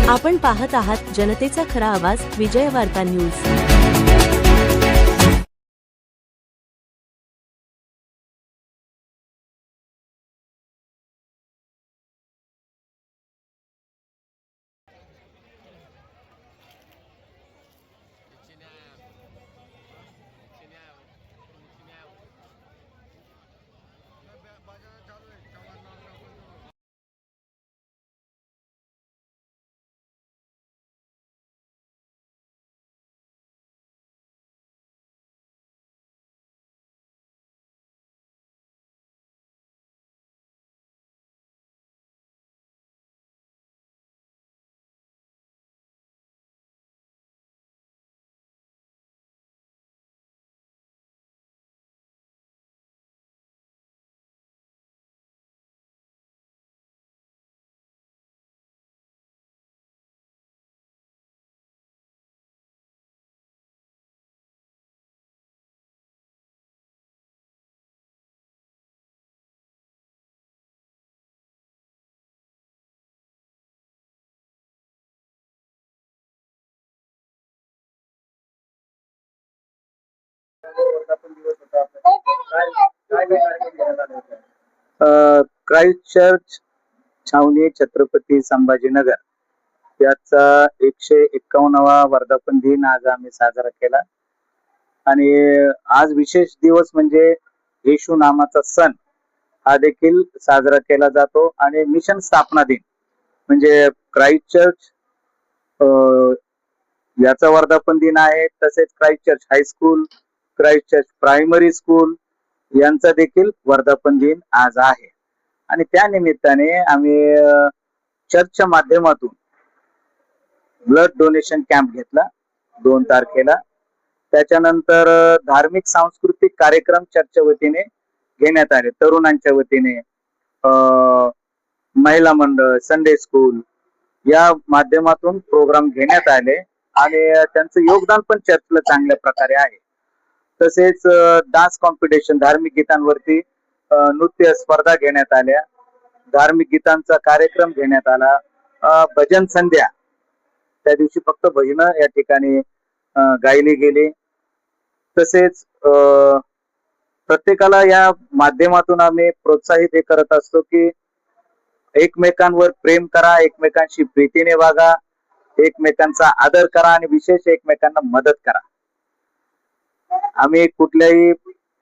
आपण पाहत आहात जनतेचा खरा आवाज, विजय वार्ता न्यूज। क्राइस्ट चर्च छावणी छत्रपती संभाजीनगर याचा 151वा वर्धापन दिन आज आम्ही साजरा केला। आणि आज विशेष दिवस म्हणजे येशू नामाचा सण हा देखील साजरा केला जातो। आणि मिशन स्थापना दिन म्हणजे क्राइस्ट चर्च याचा वर्धापन दिन आहे। तसेच Christ church high school, Christ church primary school यांचा देखील वर्धापन दिन आज आहे। आणि त्या निमित्ताने आम्ही चर्चच्या माध्यमातून ब्लड डोनेशन कॅम्प घेतला 2 तारखेला। त्याच्यानंतर धार्मिक सांस्कृतिक कार्यक्रम चर्चच्या वतीने घेण्यात आले, तरुणांच्या वतीने महिला मंडळ, संडे स्कूल या माध्यमातून प्रोग्राम घेण्यात आले। आणि त्यांचं योगदान पण चर्चला चांगल्या प्रकारे आहे। तसेच डान्स कॉम्पिटिशन, धार्मिक गीतांवरती नृत्य स्पर्धा घेण्यात आल्या, धार्मिक गीतांचा कार्यक्रम घेण्यात आला, भजन संध्या त्या दिवशी फक्त भजन या ठिकाणी गायली गेली। तसेच प्रत्येकाला या माध्यमातून आम्ही प्रोत्साहित हे करत असतो की एकमेकांवर प्रेम करा, एकमेकांशी प्रीतीने वागा, एकमेकांचा आदर करा आणि विशेष एकमेकांना मदत करा। आम्ही कुठल्याही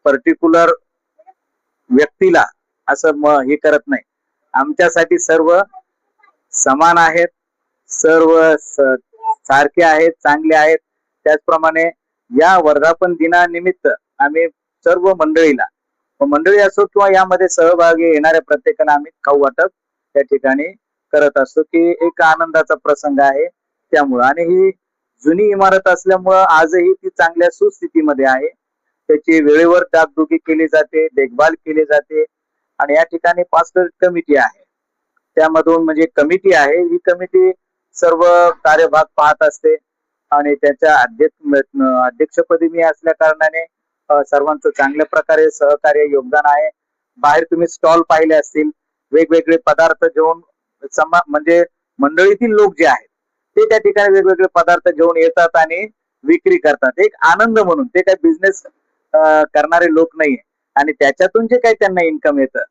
पर्टिक्युलर व्यक्तीला असं हे करत नाही, आमच्यासाठी सर्व समान आहेत, सर्व सारखे आहेत, चांगले आहेत। त्याचप्रमाणे या वर्धापन दिनानिमित्त आम्ही सर्व मंडळी असो किंवा यामध्ये सहभागी येणाऱ्या प्रत्येकाला आम्ही खाऊ वाटप त्या ठिकाणी करत असतो की एक आनंदाचा प्रसंग आहे त्यामुळे। आणि ही जुनी इमारत असल्यामुळं आजही ती चांगल्या सुस्थितीमध्ये आहे, त्याची वेळेवर डागडुगी केली जाते, देखभाल केली जाते। आणि या ठिकाणी पास्टर कमिटी आहे, त्यामधून म्हणजे कमिटी आहे, ही कमिटी सर्व कार्यभाग पाहत असते। आणि त्याच्या अध्यक्षपदी मी असल्या कारणाने सर्वांचं चांगल्या प्रकारे सहकार्य योगदान आहे। बाहेर तुम्ही स्टॉल पाहिले असतील, वेगवेगळे पदार्थ घेऊन म्हणजे मंडळीतील लोक जे आहेत ते त्या ठिकाणी वेगवेगळे पदार्थ घेऊन येतात आणि विक्री करतात, एक आनंद म्हणून। ते काही बिझनेस करणारे लोक नाहीये आणि त्याच्यातून जे काही त्यांना इन्कम येतं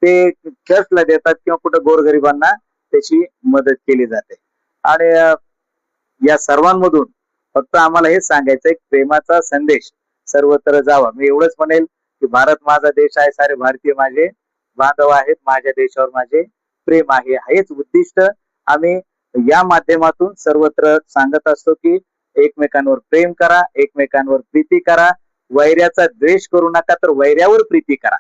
ते चर्चला देतात किंवा कुठं गोरगरिबांना त्याची मदत केली जाते। आणि या सर्वांमधून फक्त आम्हाला हे सांगायचं आहे, प्रेमाचा संदेश सर्वत्र जावा। मी एवढंच म्हणेल की भारत माझा देश आहे, सारे भारतीय माझे बांधव आहेत, माझ्या देशावर माझे प्रेम आहे, हेच उद्दिष्ट आम्ही या माध्यमातून सर्वत्र सांगत असतो की एकमेकांवर प्रेम करा, एकमेकांवर प्रीती करा, वैर्याचा द्वेष करू नका तर वैर्यावर प्रीती करा,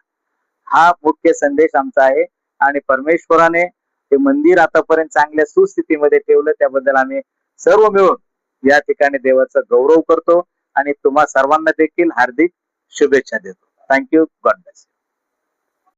हा मुख्य संदेश आमचा आहे। आणि परमेश्वराने हे मंदिर आतापर्यंत चांगल्या सुस्थितीमध्ये ठेवलं, त्याबद्दल आम्ही सर्व मिळून या ठिकाणी देवाचा गौरव करतो आणि तुम्हा सर्वांना देखील हार्दिक शुभेच्छा देतो। Thank you, God bless.